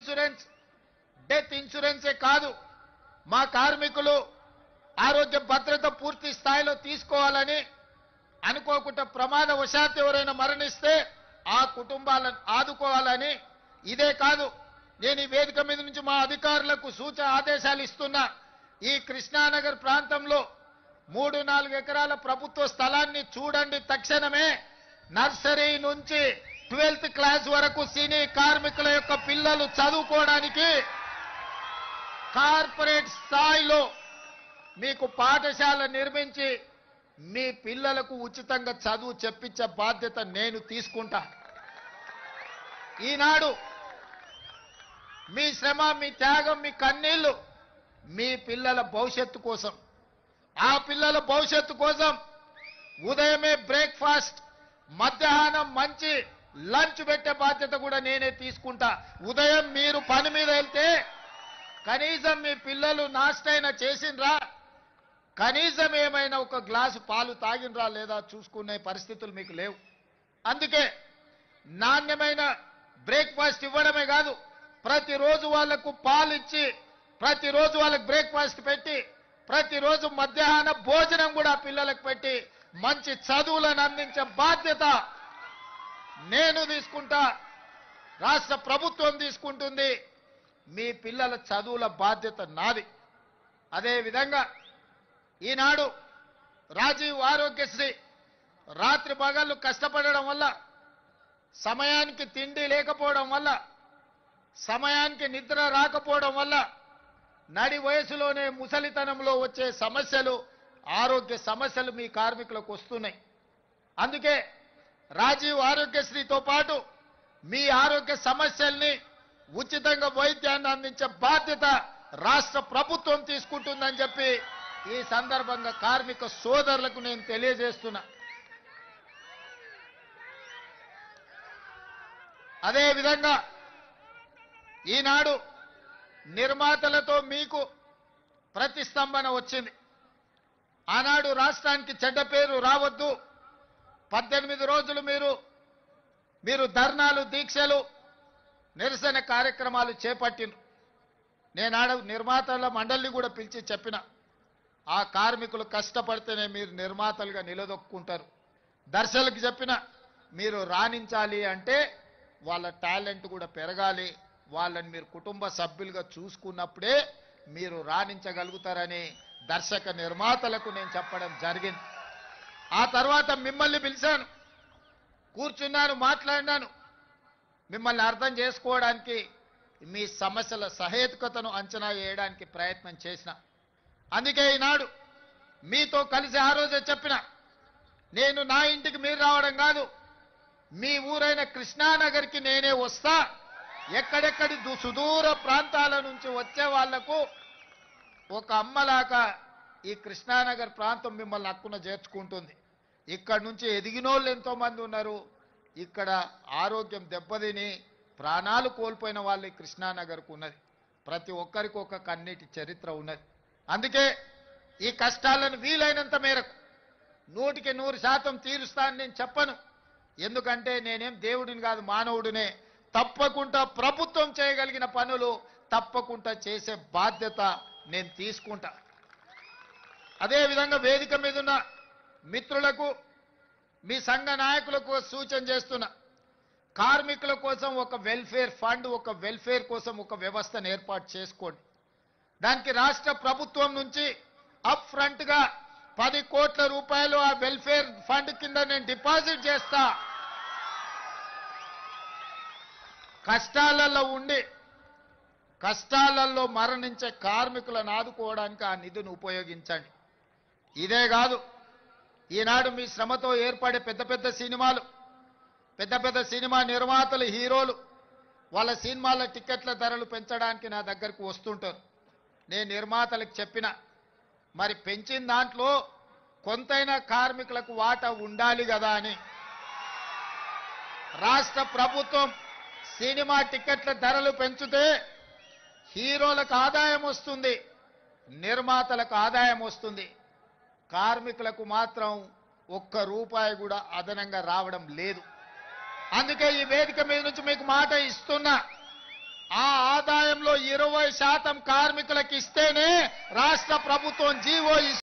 Insurance, death ఇన్సూరెన్సే కాదు, మా కార్మికులు ఆరోగ్య భద్రత పూర్తి స్థాయిలో తీసుకోవాలని, అనుకోకుండా ప్రమాదవశాత్తు ఎవరైనా మరణిస్తే ఆ కుటుంబాలను ఆదుకోవాలని. ఇదే కాదు, నేను ఈ వేదిక మీద నుంచి మా అధికారులకు సూచన ఆదేశాలు ఇస్తున్నా. ఈ కృష్ణానగర్ ప్రాంతంలో 3-4 ఎకరాల ప్రభుత్వ స్థలాన్ని చూడండి. తక్షణమే నర్సరీ నుంచి 12th క్లాస్ వరకు సినీ కార్మికుల యొక్క పిల్లలు చదువుకోవడానికి కార్పొరేట్ స్థాయిలో మీకు పాఠశాల నిర్మించి మీ పిల్లలకు ఉచితంగా చదువు చెప్పించే బాధ్యత నేను తీసుకుంటా. ఈనాడు మీ శ్రమ, మీ త్యాగం, మీ కన్నీళ్లు మీ పిల్లల భవిష్యత్తు కోసం, ఆ పిల్లల భవిష్యత్తు కోసం ఉదయమే బ్రేక్ఫాస్ట్, మధ్యాహ్నం మంచి లంచ్ పెట్టే బాధ్యత కూడా నేనే తీసుకుంటా. ఉదయం మీరు పని మీద వెళ్తే కనీసం మీ పిల్లలు నాష్టైనా చేసిండ్రా, కనీసం ఏమైనా ఒక గ్లాసు పాలు తాగినరా లేదా చూసుకునే పరిస్థితులు మీకు లేవు. అందుకే నాణ్యమైన బ్రేక్ఫాస్ట్ ఇవ్వడమే కాదు, ప్రతిరోజు వాళ్లకు పాలు ఇచ్చి, ప్రతిరోజు వాళ్ళకు బ్రేక్ఫాస్ట్ పెట్టి, ప్రతిరోజు మధ్యాహ్న భోజనం కూడా పిల్లలకు పెట్టి మంచి చదువులను అందించే బాధ్యత నేను తీసుకుంటా, రాష్ట్ర ప్రభుత్వం తీసుకుంటుంది. మీ పిల్లల చదువుల బాధ్యత నాది. అదేవిధంగా ఈనాడు రాజీవ్ ఆరోగ్యశ్రీ రాత్రి పగళ్ళు కష్టపడడం వల్ల, సమయానికి తిండి లేకపోవడం వల్ల, సమయానికి నిద్ర రాకపోవడం వల్ల నడి వయసులోనే ముసలితనంలో వచ్చే సమస్యలు, ఆరోగ్య సమస్యలు మీ కార్మికులకు వస్తున్నాయి. అందుకే రాజీవ్ ఆరోగ్యశ్రీతో పాటు మీ ఆరోగ్య సమస్యల్ని ఉచితంగా వైద్యాన్ని అందించే బాధ్యత రాష్ట్ర ప్రభుత్వం తీసుకుంటుందని చెప్పి ఈ సందర్భంగా కార్మిక సోదరులకు నేను తెలియజేస్తున్నా. అదేవిధంగా ఈనాడు నిర్మాతలతో మీకు ప్రతిస్తంభన వచ్చింది. ఆనాడు రాష్ట్రానికి చెడ్డ పేరు రావద్దు, 18 రోజులు మీరు ధర్నాలు, దీక్షలు, నిరసన కార్యక్రమాలు చేపట్టిండ్రు. నేనాడు నిర్మాతల మండలిని కూడా పిలిచి చెప్పిన, ఆ కార్మికులు కష్టపడితేనే మీరు నిర్మాతలుగా నిలదొక్కుంటారు. దర్శకులకు చెప్పిన, మీరు రాణించాలి అంటే వాళ్ళ టాలెంట్ కూడా పెరగాలి, వాళ్ళని మీరు కుటుంబ సభ్యులుగా చూసుకున్నప్పుడే మీరు రాణించగలుగుతారని దర్శక నిర్మాతలకు నేను చెప్పడం జరిగింది. ఆ తర్వాత మిమ్మల్ని పిలిచాను, కూర్చున్నాను, మాట్లాడినాను. మిమ్మల్ని అర్థం చేసుకోవడానికి, మీ సమస్యల సహేతుకతను అంచనా వేయడానికి ప్రయత్నం చేసిన. అందుకే ఈనాడు మీతో కలిసి ఆ రోజే చెప్పిన, నేను నా ఇంటికి మీరు రావడం కాదు, మీ ఊరైన కృష్ణానగర్కి నేనే వస్తా. ఎక్కడెక్కడి సుదూర ప్రాంతాల నుంచి వచ్చే వాళ్లకు ఒక అమ్మలాగా ఈ కృష్ణానగర్ ప్రాంతం మిమ్మల్ని హక్కున చేర్చుకుంటుంది. ఇక్కడ నుంచి ఎదిగినోళ్ళు ఎంతో మంది ఉన్నారు. ఇక్కడ ఆరోగ్యం దెబ్బతిని ప్రాణాలు కోల్పోయిన వాళ్ళు ఈ కృష్ణానగర్కు ఉన్నది. ప్రతి ఒక్కరికి ఒక కన్నీటి చరిత్ర ఉన్నది. అందుకే ఈ కష్టాలను వీలైనంత మేరకు 100% తీరుస్తానని నేను చెప్పను. ఎందుకంటే నేనేం దేవుడిని కాదు, మానవుడినే. తప్పకుండా ప్రభుత్వం చేయగలిగిన పనులు తప్పకుండా చేసే బాధ్యత నేను తీసుకుంటా. అదేవిధంగా వేదిక మీద ఉన్న మిత్రులకు, మీ సంఘ నాయకులకు సూచన చేస్తున్నా, కార్మికుల కోసం ఒక వెల్ఫేర్ ఫండ్, ఒక వెల్ఫేర్ కోసం ఒక వ్యవస్థను ఏర్పాటు చేసుకోండి. దానికి రాష్ట్ర ప్రభుత్వం నుంచి అప్ ఫ్రంట్ గా 10 కోట్ల రూపాయలు ఆ వెల్ఫేర్ ఫండ్ కింద నేను డిపాజిట్ చేస్తా. కష్టాలలో ఉండి కష్టాలలో మరణించే కార్మికులను ఆదుకోవడానికి ఆ నిధిని ఉపయోగించండి. ఇదే కాదు, ఈనాడు మీ శ్రమతో ఏర్పడే పెద్ద పెద్ద సినిమా నిర్మాతలు, హీరోలు వాళ్ళ సినిమాల టికెట్ల ధరలు పెంచడానికి నా దగ్గరకు వస్తుంటారు. నేను నిర్మాతలకు చెప్పిన, మరి పెంచిన దాంట్లో కొంతైనా కార్మికులకు వాటా ఉండాలి కదా అని. రాష్ట్ర ప్రభుత్వం సినిమా టికెట్ల ధరలు పెంచితే హీరోలకు ఆదాయం వస్తుంది, నిర్మాతలకు ఆదాయం వస్తుంది, కార్మికులకు మాత్రం ఒక్క రూపాయి కూడా అదనంగా రావడం లేదు. అందుకే ఈ వేదిక మీద నుంచి మీకు మాట ఇస్తున్నా, ఆ ఆదాయంలో 20% కార్మికులకు ఇస్తేనే రాష్ట్ర ప్రభుత్వం జీవో